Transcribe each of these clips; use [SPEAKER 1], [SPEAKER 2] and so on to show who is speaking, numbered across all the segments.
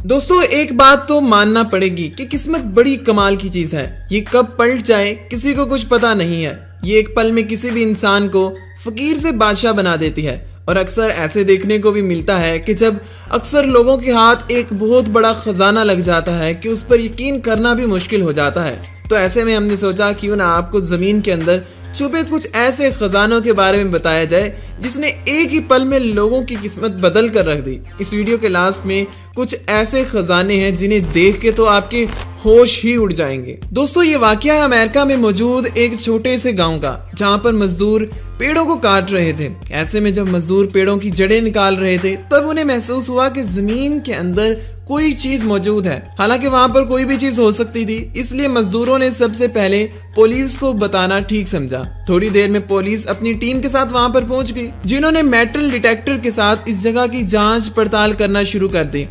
[SPEAKER 1] दोस्तों एक बात तो मानना पड़ेगी कि किस्मत बड़ी कमाल की चीज है। ये कब पलट जाए किसी को कुछ पता नहीं है। ये एक पल में किसी भी इंसान को फकीर से बादशाह बना देती है। और अक्सर ऐसे देखने को भी मिलता है कि जब अक्सर लोगों के हाथ एक बहुत बड़ा खजाना लग जाता है कि उस पर यकीन करना भी मुश्किल हो जाता है। तो ऐसे में हमने सोचा क्यों ना आपको जमीन के अंदर छुपे कुछ ऐसे खजानों के बारे में बताया जाए जिसने एक ही पल में लोगों की किस्मत बदल कर रख दी। इस वीडियो के लास्ट में कुछ ऐसे खजाने हैं जिन्हें देख के तो आपके होश ही उड़ जाएंगे। दोस्तों ये वाकया है अमेरिका में मौजूद एक छोटे से गांव का, जहां पर मजदूर पेड़ों को काट रहे थे। ऐसे में जब मजदूर पेड़ों की जड़ें निकाल रहे थे तब उन्हें महसूस हुआ कि जमीन के अंदर कोई चीज मौजूद है। हालांकि वहां पर कोई भी चीज हो सकती थी, इसलिए मजदूरों ने सबसे पहले पुलिस को बताना ठीक समझा। थोड़ी देर में पुलिस अपनी टीम के साथ वहां पर पहुंच गई, जिन्होंने मेटल डिटेक्टर के साथ इस जगह की जांच पड़ताल करना शुरू कर दी,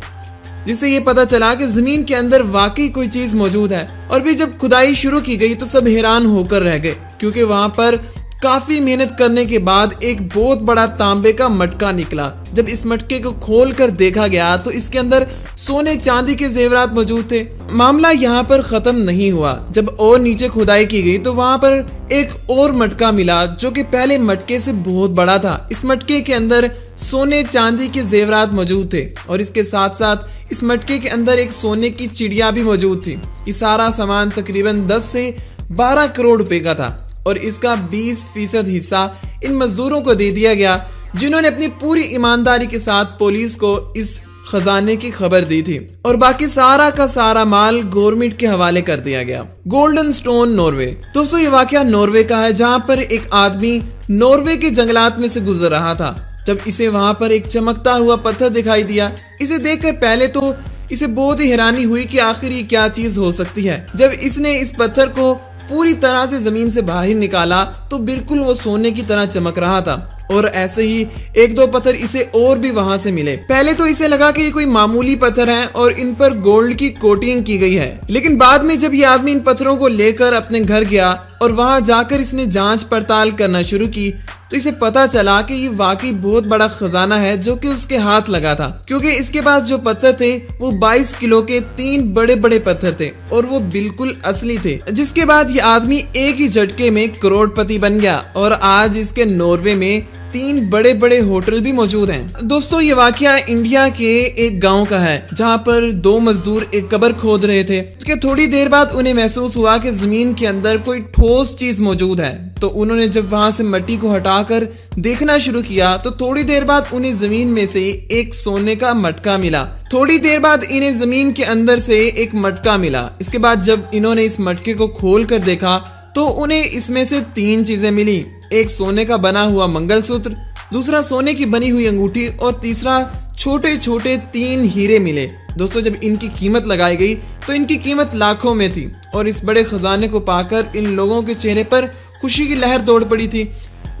[SPEAKER 1] जिससे ये पता चला कि जमीन के अंदर वाकई कोई चीज मौजूद है। और भी जब खुदाई शुरू की गई तो सब हैरान होकर रह गए, क्योंकि वहां पर काफी मेहनत करने के बाद एक बहुत बड़ा तांबे का मटका निकला। जब इस मटके को खोल कर देखा गया तो इसके अंदर सोने चांदी के जेवरात मौजूद थे। मामला यहाँ पर खत्म नहीं हुआ। जब और नीचे खुदाई की गई तो वहां पर एक और मटका मिला जो कि पहले मटके से बहुत बड़ा था। इस मटके के अंदर सोने चांदी के जेवरात मौजूद थे और इसके साथ साथ इस मटके के अंदर एक सोने की चिड़िया भी मौजूद थी। ये सारा सामान तकरीबन 10 से 12 करोड़ रुपए का था और इसका 20% हिस्सा इन मजदूरों को दे दिया गया, जिन्होंने अपनी पूरी ईमानदारी के साथ पुलिस को इस खजाने की खबर दी थी। और बाकी सारा का सारा माल गवर्नमेंट के हवाले कर दिया गया। Golden stone Norway. दोस्तों ये वाकया नॉर्वे का है, जहां पर एक आदमी नॉर्वे के जंगलात में से गुजर रहा था जब इसे वहां पर एक चमकता हुआ पत्थर दिखाई दिया। इसे देखकर पहले तो इसे बहुत ही हैरानी हुई कि आखिर ये क्या चीज हो सकती है। जब इसने इस पत्थर को पूरी तरह से जमीन से बाहर निकाला तो बिल्कुल वो सोने की तरह चमक रहा था। और ऐसे ही एक दो पत्थर इसे और भी वहां से मिले। पहले तो इसे लगा कि ये कोई मामूली पत्थर है और इन पर गोल्ड की कोटिंग की गई है, लेकिन बाद में जब ये आदमी इन पत्थरों को लेकर अपने घर गया और वहां जाकर इसने जांच पड़ताल करना शुरू की तो इसे पता चला कि ये वाकई बहुत बड़ा खजाना है जो कि उसके हाथ लगा था, क्योंकि इसके पास जो पत्थर थे वो 22 किलो के 3 बड़े बड़े पत्थर थे और वो बिल्कुल असली थे। जिसके बाद ये आदमी एक ही झटके में करोड़पति बन गया और आज इसके नॉर्वे में 3 बड़े बड़े होटल भी मौजूद हैं। दोस्तों ये वाकया इंडिया के एक गांव का है, जहां पर 2 मजदूर एक कब्र खोद रहे थे। उसके थोड़ी देर बाद उन्हें महसूस हुआ कि जमीन के अंदर कोई ठोस चीज मौजूद है। तो उन्होंने जब वहां से मिट्टी को हटाकर देखना शुरू किया तो थोड़ी देर बाद उन्हें जमीन में से एक सोने का मटका मिला। थोड़ी देर बाद इन्हें जमीन के अंदर से एक मटका मिला। इसके बाद जब इन्होंने इस मटके को खोल कर देखा तो उन्हें इसमें से 3 चीजें मिली। एक सोने का बना हुआ मंगलसूत्र, दूसरा सोने की बनी हुई अंगूठी और तीसरा छोटे छोटे 3 हीरे मिले। दोस्तों जब इनकी कीमत लगाई गई तो इनकी कीमत लाखों में थी और इस बड़े खजाने को पाकर इन लोगों के चेहरे पर खुशी की लहर दौड़ पड़ी थी।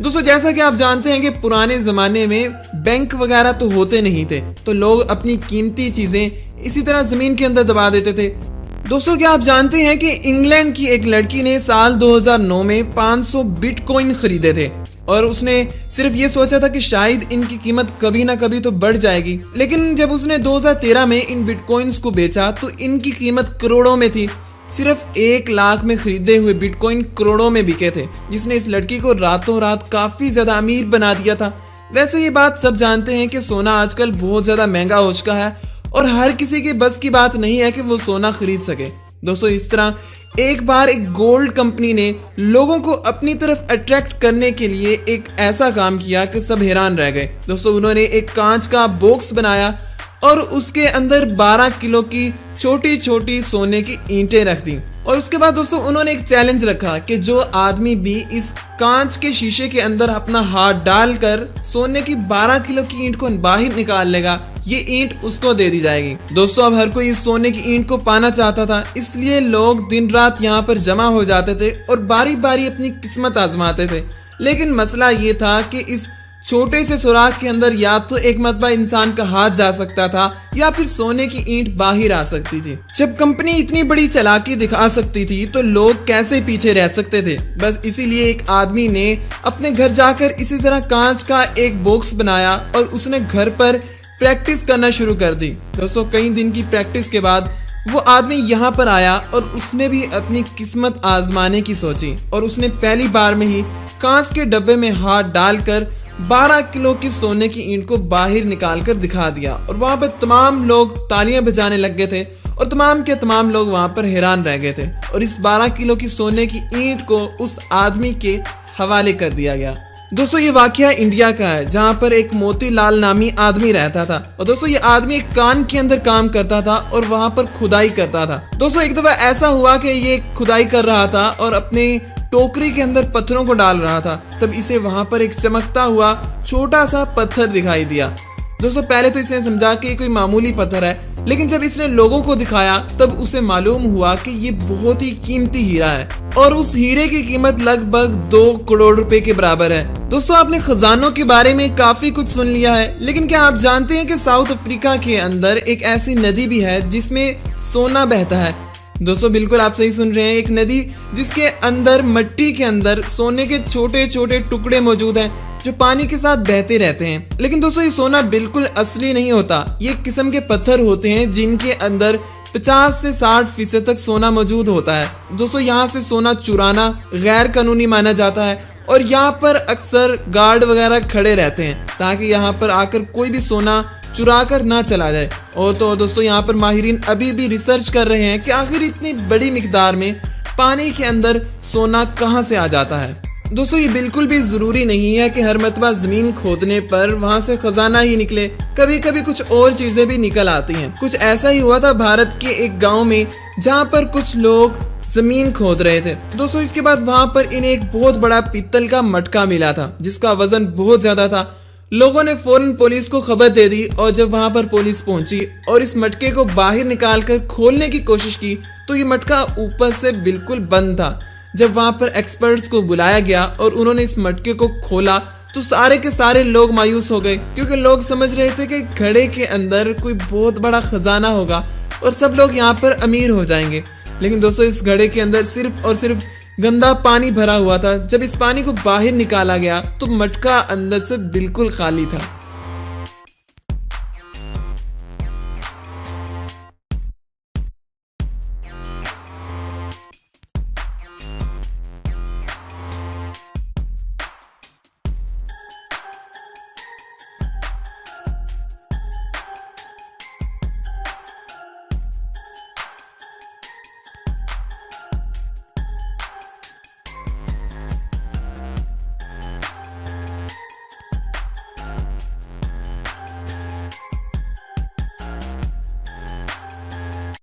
[SPEAKER 1] दोस्तों जैसा कि आप जानते हैं कि पुराने जमाने में बैंक वगैरह तो होते नहीं थे, तो लोग अपनी कीमती चीजें इसी तरह जमीन के अंदर दबा देते थे। दोस्तों क्या आप जानते हैं कि इंग्लैंड की एक लड़की ने साल 2009 में 500 बिटकॉइन खरीदे थे और उसने सिर्फ ये सोचा था कि शायद इनकी कीमत कभी ना कभी तो बढ़ जाएगी, लेकिन जब उसने 2013 में इन बिटकॉइंस को बेचा तो इनकी कीमत करोड़ों में थी। सिर्फ 1 लाख में खरीदे हुए बिटकॉइन करोड़ों में बिके थे, जिसने इस लड़की को रातों रात काफी ज्यादा अमीर बना दिया था। वैसे ये बात सब जानते हैं कि सोना आजकल बहुत ज्यादा महंगा हो चुका है और हर किसी के बस की बात नहीं है कि वो सोना खरीद सके। दोस्तों इस तरह एक बार एक गोल्ड कंपनी ने लोगों को अपनी तरफ अट्रैक्ट करने के लिए एक ऐसा काम किया कि सब हैरान रह गए। दोस्तों उन्होंने एक कांच का बॉक्स बनाया और उसके अंदर 12 किलो की छोटी छोटी सोने की ईंटें रख दी। और उसके बाद दोस्तों उन्होंने एक चैलेंज रखा कि जो आदमी भी इस कांच के शीशे के अंदर अपना हाथ डालकर सोने की 12 किलो की ईंट को बाहर निकाल लेगा, ये ईंट उसको दे दी जाएगी। दोस्तों अब हर कोई इस सोने की ईंट को पाना चाहता था, इसलिए लोग दिन रात यहाँ पर जमा हो जाते थे और बारी बारी अपनी किस्मत आजमाते थे। लेकिन मसला ये था कि इस छोटे से सुराख के अंदर या तो एक मरतबा इंसान का हाथ जा सकता था या फिर सोने की ईंट बाहर आ सकती थी। जब कंपनी इतनी बड़ी चालाकी दिखा सकती थी तो लोग कैसे पीछे रह सकते थे। बस इसीलिए एक आदमी ने अपने घर जाकर इसी तरह कांच का एक बॉक्स बनाया और उसने घर पर प्रैक्टिस करना शुरू कर दी। दोस्तों कई दिन की प्रैक्टिस के बाद वो आदमी यहाँ पर आया और उसने भी अपनी किस्मत आजमाने की सोची और उसने पहली बार में ही कांच के डब्बे में हाथ डालकर 12 किलो की सोने की ईंट को बाहर निकालकर दिखा दिया और वहां पर तमाम लोग तालियां बजाने लग गए थे और तमाम के तमाम लोग वहां पर हैरान रह गए थे और इस 12 किलो की सोने की ईंट को उस आदमी के हवाले कर दिया गया। दोस्तों ये वाकया इंडिया का है जहां पर एक मोतीलाल नामी आदमी रहता था और दोस्तों ये आदमी एक कान के अंदर काम करता था और वहां पर खुदाई करता था। दोस्तों एक दफा ऐसा हुआ कि ये खुदाई कर रहा था और अपने टोकरी के अंदर पत्थरों को डाल रहा था, तब इसे वहां पर एक चमकता हुआ छोटा सा पत्थर दिखाई दिया। दोस्तों पहले तो इसने समझा कि ये कोई मामूली पत्थर है, लेकिन जब इसने लोगों को दिखाया तब उसे मालूम हुआ कि ये बहुत ही कीमती हीरा है और उस हीरे की कीमत लगभग 2 करोड़ रुपए के बराबर है। दोस्तों आपने खजानों के बारे में काफी कुछ सुन लिया है, लेकिन क्या आप जानते हैं कि साउथ अफ्रीका के अंदर एक ऐसी नदी भी है जिसमें सोना बहता है। दोस्तों बिल्कुल आप सही सुन रहे हैं, एक नदी जिसके अंदर मिट्टी के अंदर सोने के छोटे छोटे टुकड़े मौजूद हैं जो पानी के साथ बहते रहते हैं। लेकिन दोस्तों ये सोना बिल्कुल असली नहीं होता, ये एक किस्म के पत्थर होते हैं जिनके अंदर 50 से 60% तक सोना मौजूद होता है। दोस्तों यहाँ से सोना चुराना गैर कानूनी माना जाता है और यहाँ पर अक्सर गार्ड वगैरह खड़े रहते हैं ताकि यहाँ पर आकर कोई भी सोना चुरा कर ना चला जाए। और तो दोस्तों यहाँ पर माहिरीन अभी भी रिसर्च कर रहे हैं कि आखिर इतनी बड़ी मिकदार में पानी के अंदर सोना कहाँ से आ जाता है। दोस्तों ये बिल्कुल भी जरूरी नहीं है कि हर मर्तबा जमीन खोदने पर वहां से खजाना ही निकले, कभी कभी कुछ और चीजें भी निकल आती हैं। कुछ ऐसा ही हुआ था भारत के एक गांव में जहां पर कुछ लोग जमीन खोद रहे थे। दोस्तों इसके बाद वहां पर इन्हें एक बहुत बड़ा पीतल का मटका मिला था जिसका वजन बहुत ज्यादा था। लोगों ने फौरन पुलिस को खबर दे दी और जब वहां पर पुलिस पहुंची और इस मटके को बाहर निकालकर खोलने की कोशिश की तो ये मटका ऊपर से बिल्कुल बंद था। जब वहां पर एक्सपर्ट्स को बुलाया गया और उन्होंने इस मटके को खोला तो सारे के सारे लोग मायूस हो गए क्योंकि लोग समझ रहे थे कि घड़े के अंदर कोई बहुत बड़ा खजाना होगा और सब लोग यहाँ पर अमीर हो जाएंगे। लेकिन दोस्तों इस घड़े के अंदर सिर्फ और सिर्फ गंदा पानी भरा हुआ था। जब इस पानी को बाहर निकाला गया तो मटका अंदर से बिल्कुल खाली था।